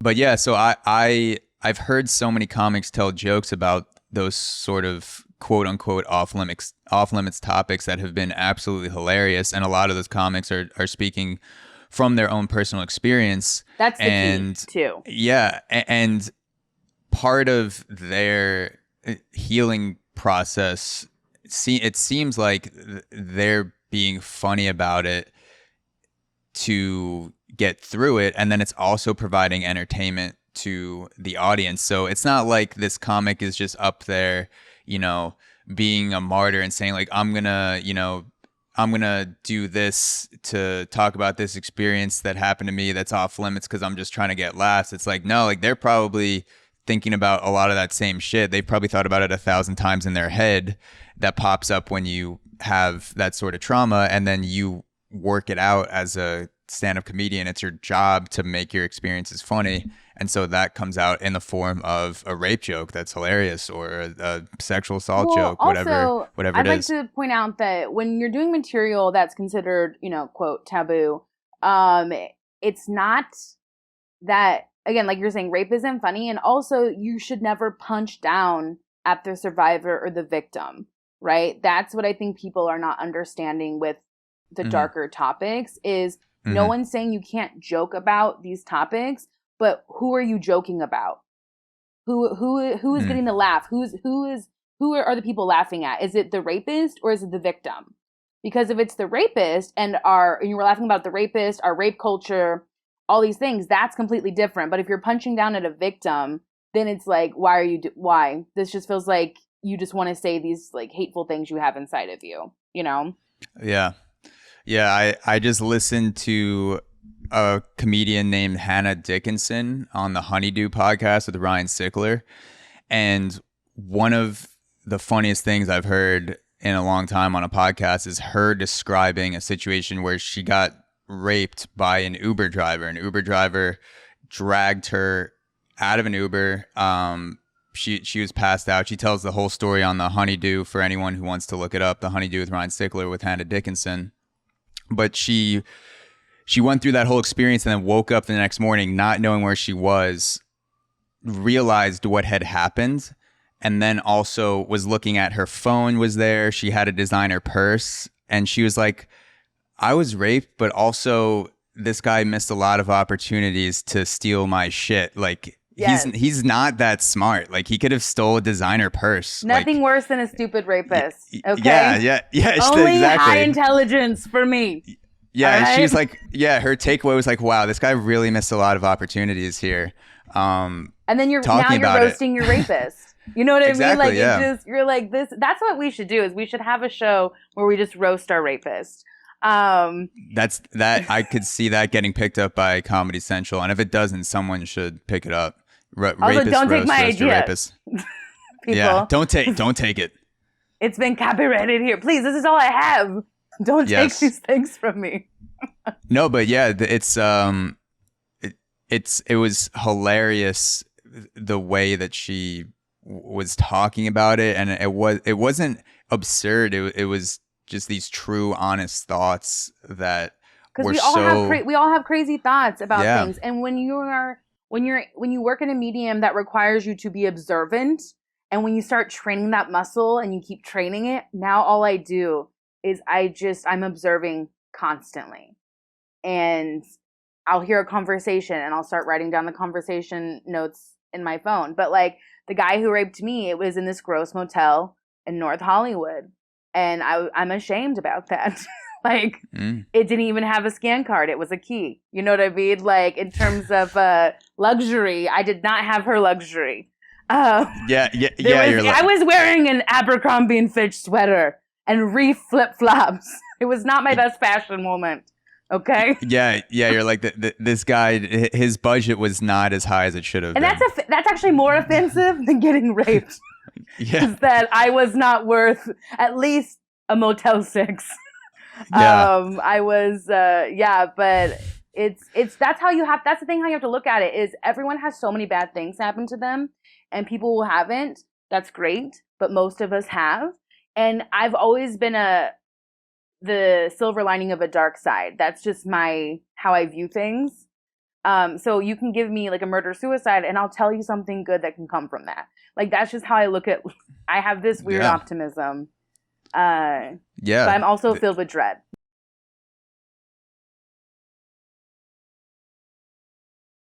But yeah, so I've heard so many comics tell jokes about those sort of quote unquote off limits topics that have been absolutely hilarious, and a lot of those comics are speaking from their own personal experience. That's the key And too. yeah, and part of their healing process, it seems like they're being funny about it to get through it, and then it's also providing entertainment to the audience. So it's not like this comic is just up there, you know, being a martyr and saying like, I'm gonna do this to talk about this experience that happened to me that's off limits because I'm just trying to get laughs. It's like, no, like they're probably thinking about a lot of that same shit. They've probably thought about it 1,000 times in their head, that pops up when you have that sort of trauma, and then you work it out as a stand-up comedian. It's your job to make your experiences funny, and so that comes out in the form of a rape joke that's hilarious, or a sexual assault Well, joke, also, whatever it I'd like is. to point out that when you're doing material that's considered, quote, taboo, um, it's not that, again, like you're saying, rape isn't funny. And also, you should never punch down at the survivor or the victim, right? That's what I think people are not understanding with the Mm-hmm. darker topics is no Mm-hmm. one's saying you can't joke about these topics, but who are you joking about? Who is getting the laugh? Who are the people laughing at? Is it the rapist or is it the victim? Because if it's the rapist and you were laughing about the rapist, our rape culture, all these things, that's completely different. But if you're punching down at a victim, then it's like, why? This just feels like you just want to say these like hateful things you have inside of you, you know? Yeah. Yeah, I just listened to a comedian named Hannah Dickinson on the Honeydew podcast with Ryan Sickler. And one of the funniest things I've heard in a long time on a podcast is her describing a situation where she got raped by an Uber driver. An Uber driver dragged her out of an Uber. She was passed out. She tells the whole story on the Honeydew for anyone who wants to look it up. The Honeydew with Ryan Sickler with Hannah Dickinson. But she went through that whole experience and then woke up the next morning not knowing where she was, realized what had happened, and then also was looking at her phone was there. She had a designer purse, and she was like, I was raped, but also this guy missed a lot of opportunities to steal my shit. Like Yes. he's not that smart. Like he could have stole a designer purse. Nothing Like, worse than a stupid rapist. Okay. yeah, Only exactly. high intelligence for me. Yeah, and All she's right? like, yeah, her takeaway was like, wow, this guy really missed a lot of opportunities here. And then you're Talking about roasting your rapist. You know what I mean? Exactly, Like yeah. you're like this. That's what we should do. Is we should have a show where we just roast our rapist. That I could see that getting picked up by Comedy Central, and if it doesn't, someone should pick it up. Also, Rapist don't take roast, my roast your idea. rapist. People, Yeah, don't take it. it's been copyrighted here. Please, this is all I have. Don't take Yes. these things from me. No, but yeah, it was hilarious the way that she was talking about it, and it wasn't absurd. It was just these true, honest thoughts that Because were we all have crazy thoughts about Yeah. things, and when you work in a medium that requires you to be observant, and when you start training that muscle and you keep training it, now all I do is I'm observing constantly, and I'll hear a conversation and I'll start writing down the conversation notes in my phone. But like the guy who raped me, it was in this gross motel in North Hollywood, and I'm ashamed about that. Like, it didn't even have a scan card. It was a key. You know what I mean? Like, in terms of luxury, I did not have her luxury. Yeah. You're I was wearing an Abercrombie and Fitch sweater and Reef flip-flops. It was not my best fashion moment. Okay? Yeah. You're like this guy. His budget was not as high as it should have And been. that's actually more offensive than getting raped. Yeah. Is that I was not worth at least a Motel 6. Yeah. I was but that's the thing how you have to look at it is everyone has so many bad things happen to them and people who haven't. That's great, but most of us have. And I've always been the silver lining of a dark side. That's just how I view things. So you can give me like a murder suicide, and I'll tell you something good that can come from that. Like that's just how I look at. I have this weird Yeah. optimism, but Yeah. I'm also filled with dread.